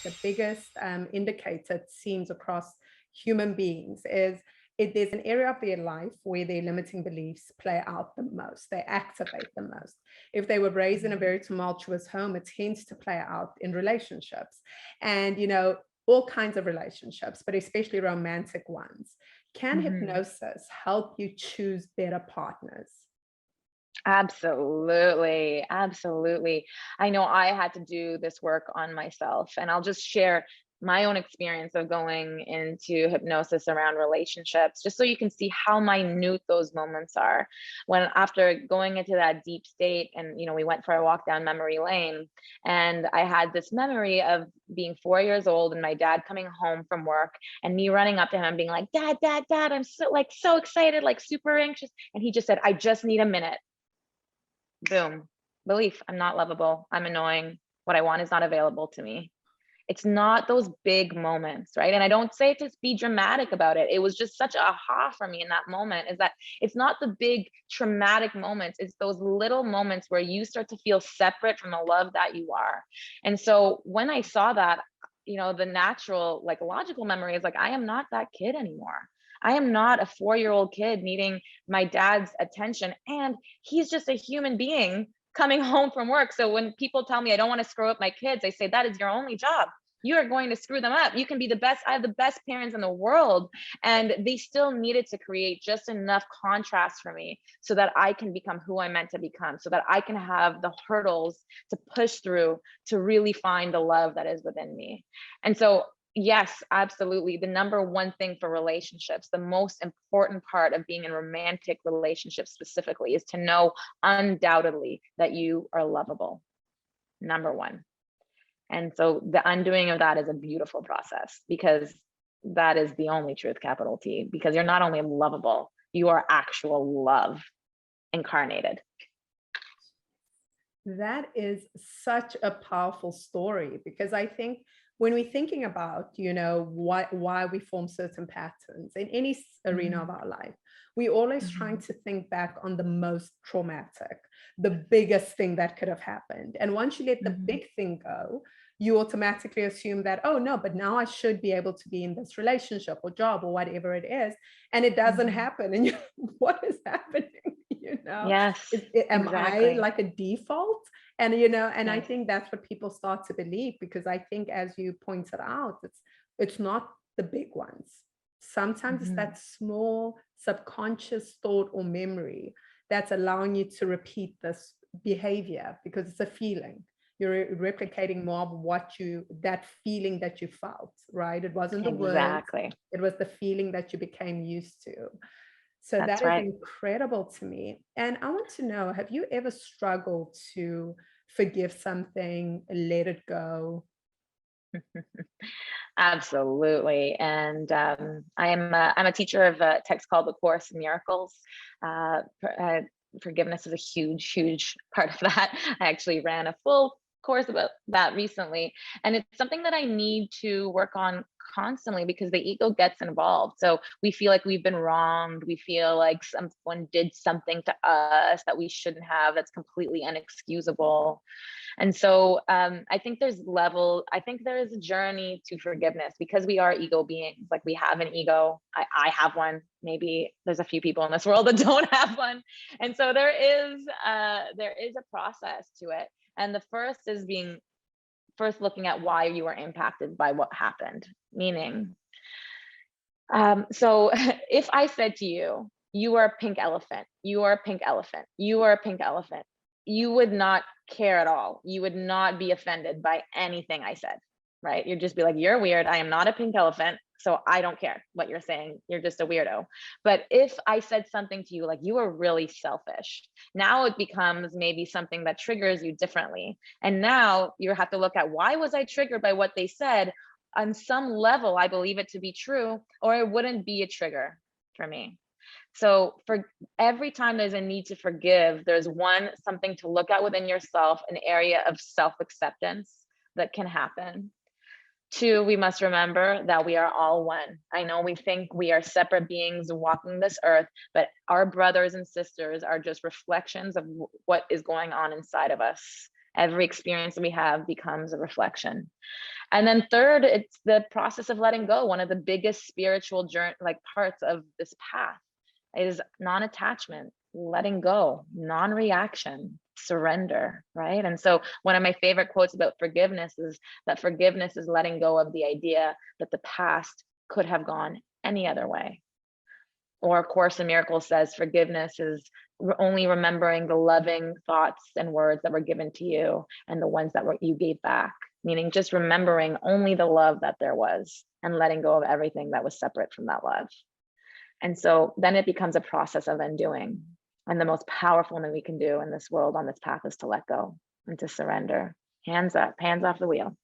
the biggest indicator it seems across human beings is there's an area of their life where their limiting beliefs play out the most, they activate the most. If they were raised in a very tumultuous home, it tends to play out in relationships. And, all kinds of relationships, but especially romantic ones. Can hypnosis help you choose better partners? Absolutely. Absolutely. I know I had to do this work on myself, and I'll just share my own experience of going into hypnosis around relationships, just so you can see how minute those moments are. When after going into that deep state, and we went for a walk down memory lane, and I had this memory of being 4 years old and my dad coming home from work and me running up to him and being like, "Dad, Dad, Dad, I'm so excited, like super anxious." And he just said, "I just need a minute." Boom. Belief. I'm not lovable. I'm annoying. What I want is not available to me. It's not those big moments, right? And I don't say to be dramatic about it. It was just such a aha for me in that moment, is that it's not the big traumatic moments. It's those little moments where you start to feel separate from the love that you are. And so when I saw that, the natural, like logical memory is like, I am not that kid anymore. I am not a 4-year-old kid needing my dad's attention. And he's just a human being coming home from work. So when people tell me I don't want to screw up my kids, I say that is your only job. You are going to screw them up. You can be the best. I have the best parents in the world. And they still needed to create just enough contrast for me so that I can become who I'm meant to become, so that I can have the hurdles to push through to really find the love that is within me. And so yes, absolutely. The number one thing for relationships, the most important part of being in romantic relationships specifically, is to know undoubtedly that you are lovable. Number one. And so the undoing of that is a beautiful process, because that is the only truth, capital T, because you're not only lovable, you are actual love incarnated. That is such a powerful story, because I think when we're thinking about, why we form certain patterns in any arena of our life, we're always trying to think back on the most traumatic, the biggest thing that could have happened. And once you let the big thing go, you automatically assume that, oh no, but now I should be able to be in this relationship or job or whatever it is. And it doesn't happen. And what is happening? Yes, Am I exactly. like a default? And I Yes. think that's what people start to believe, because I think, as you pointed out, it's not the big ones. Sometimes it's that small subconscious thought or memory that's allowing you to repeat this behavior, because it's a feeling. You're replicating more of that feeling that you felt, right? It wasn't the words, Exactly. it was the feeling that you became used to. So That's that is right. incredible to me. And I want to know, have you ever struggled to forgive something, let it go? Absolutely. And I'm a teacher of a text called The Course in Miracles. Forgiveness is a huge, huge part of that. I actually ran a full course about that recently, and it's something that I need to work on constantly, because the ego gets involved. So we feel like we've been wronged. We feel like someone did something to us that we shouldn't have. That's completely inexcusable. And so I think I think there is a journey to forgiveness, because we are ego beings. Like, we have an ego. I have one. Maybe there's a few people in this world that don't have one. And so there is a process to it. And the first is first looking at why you were impacted by what happened. Meaning, so if I said to you, "You are a pink elephant, you are a pink elephant, you are a pink elephant," you would not care at all. You would not be offended by anything I said, right? You'd just be like, "You're weird. I am not a pink elephant. So I don't care what you're saying. You're just a weirdo." But if I said something to you like, "You are really selfish," now it becomes maybe something that triggers you differently. And now you have to look at, why was I triggered by what they said? On some level, I believe it to be true, or it wouldn't be a trigger for me. So for every time there's a need to forgive, there's something to look at within yourself, an area of self-acceptance that can happen. Two, we must remember that we are all one. I know we think we are separate beings walking this earth, but our brothers and sisters are just reflections of what is going on inside of us. Every experience that we have becomes a reflection. And then third, it's the process of letting go. One of the biggest spiritual journey, like parts of this path, is non-attachment, letting go, non-reaction, surrender, right? And so one of my favorite quotes about forgiveness is that forgiveness is letting go of the idea that the past could have gone any other way. Or A Course in Miracles says forgiveness is only remembering the loving thoughts and words that were given to you and the ones that you gave back, meaning just remembering only the love that there was and letting go of everything that was separate from that love. And so then it becomes a process of undoing. And the most powerful thing we can do in this world on this path is to let go and to surrender. Hands up, hands off the wheel.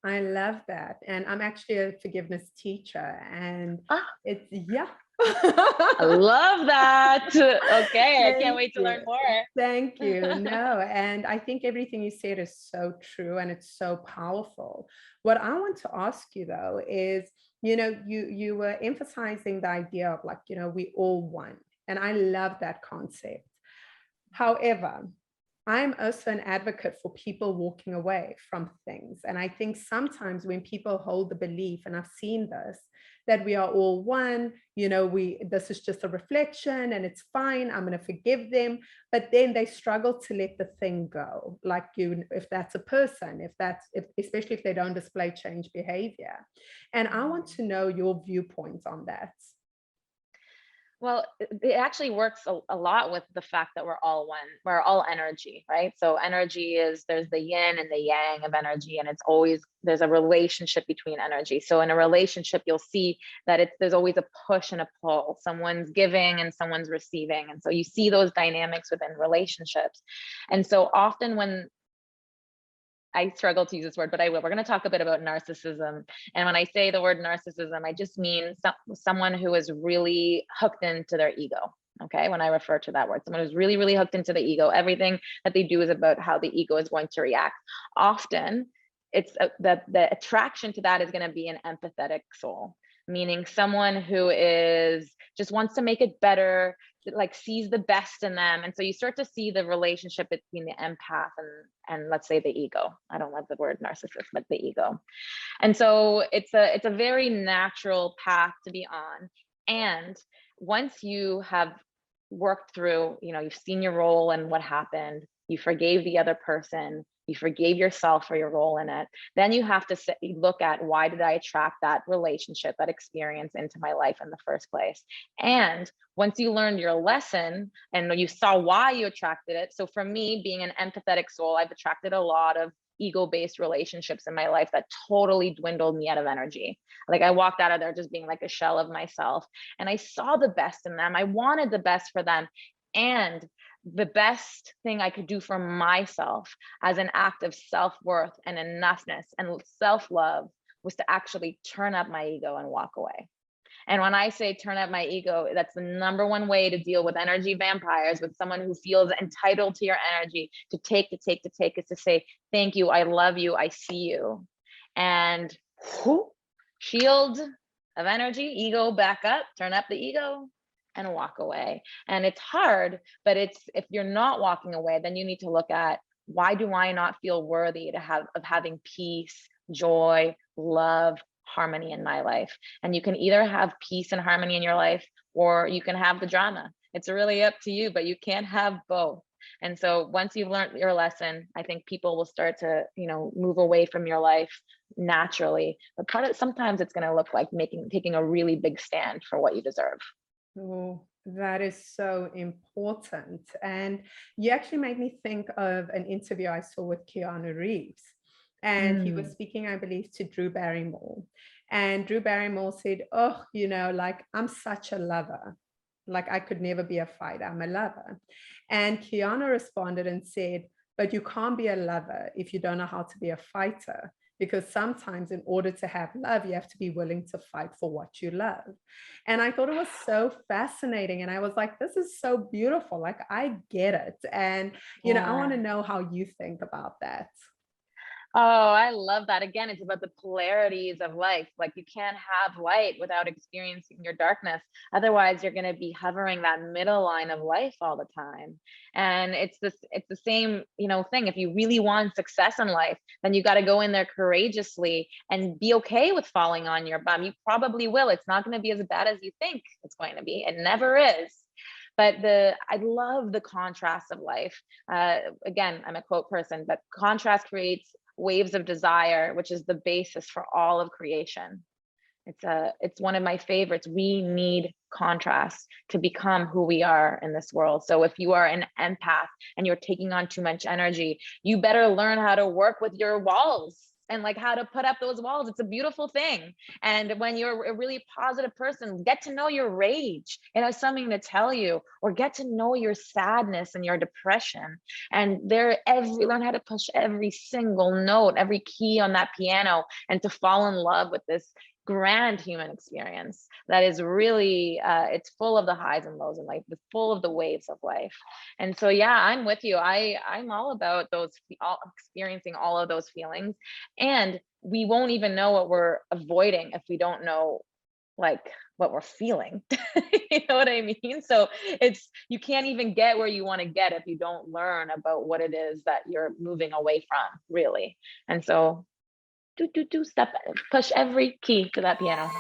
I love that. And I'm actually a forgiveness teacher, and it's, yeah. I love that. Okay, I can't wait to learn more. Thank you. No, and I think everything you said is so true and it's so powerful. What I want to ask you though is, you were emphasizing the idea of like, we all one. And I love that concept. However, I'm also an advocate for people walking away from things. And I think sometimes when people hold the belief, and I've seen this, that we are all one, this is just a reflection and it's fine, I'm going to forgive them. But then they struggle to let the thing go. Like if that's a person, especially if they don't display change behavior. And I want to know your viewpoints on that. Well, it actually works a lot with the fact that we're all one. We're all energy, right? So energy there's the yin and the yang of energy, and there's a relationship between energy. So in a relationship, you'll see that there's always a push and a pull. Someone's giving and someone's receiving. And so you see those dynamics within relationships. And so often when I struggle to use this word, but I will. We're going to talk a bit about narcissism. And when I say the word narcissism, I just mean someone who is really hooked into their ego. Okay. When I refer to that word, someone who's really, really hooked into the ego, everything that they do is about how the ego is going to react. Often it's the attraction to that is going to be an empathetic soul, meaning someone who just wants to make it better, like sees the best in them. And so you start to see the relationship between the empath and let's say the ego. I don't love the word narcissist, but the ego. And so it's a very natural path to be on. And once you have worked through, you've seen your role and what happened, you forgave the other person, you forgave yourself for your role in it, then you have to look at, why did I attract that relationship, that experience into my life in the first place? And once you learned your lesson and you saw why you attracted it. So for me, being an empathetic soul, I've attracted a lot of ego-based relationships in my life that totally dwindled me out of energy. Like I walked out of there just being like a shell of myself, and I saw the best in them. I wanted the best for them. And the best thing I could do for myself as an act of self-worth and enoughness and self-love was to actually turn up my ego and walk away. And when I say turn up my ego, that's the number one way to deal with energy vampires, with someone who feels entitled to your energy, to take, is to say, thank you, I love you, I see you. And shield of energy, ego back up, turn up the ego and walk away. And it's hard, but if you're not walking away, then you need to look at, why do I not feel worthy of having peace, joy, love, harmony in my life? And you can either have peace and harmony in your life, or you can have the drama. It's really up to you, but you can't have both. And so once you've learned your lesson, I think people will start to, move away from your life naturally. But sometimes it's going to look like taking a really big stand for what you deserve. Oh, that is so important. And you actually made me think of an interview I saw with Keanu Reeves. And he was speaking, I believe, to Drew Barrymore. And Drew Barrymore said, oh, like, I'm such a lover. Like, I could never be a fighter. I'm a lover. And Keanu responded and said, but you can't be a lover if you don't know how to be a fighter. Because sometimes in order to have love, you have to be willing to fight for what you love. And I thought it was so fascinating. And I was like, this is so beautiful. Like, I get it. And, I want to know how you think about that. Oh, I love that. Again, it's about the polarities of life. Like you can't have light without experiencing your darkness. Otherwise, you're going to be hovering that middle line of life all the time. And it's the same, thing. If you really want success in life, then you got to go in there courageously and be okay with falling on your bum. You probably will. It's not going to be as bad as you think it's going to be. It never is. But I love the contrast of life. Again, I'm a quote person, but contrast creates waves of desire, which is the basis for all of creation. It's one of my favorites. We need contrast to become who we are in this world. So if you are an empath and you're taking on too much energy, you better learn how to work with your walls and like how to put up those walls. It's a beautiful thing. And when you're a really positive person, get to know your rage. It has something to tell you, or get to know your sadness and your depression. And learn how to push every single note, every key on that piano, and to fall in love with this grand human experience that is really it's full of the highs and lows in life, it's full of the waves of life. And so yeah, I'm with you. I'm all about experiencing all of those feelings. And we won't even know what we're avoiding if we don't know like what we're feeling. You know what I mean? So you can't even get where you want to get if you don't learn about what it is that you're moving away from, really. And so do step, push every key to that piano.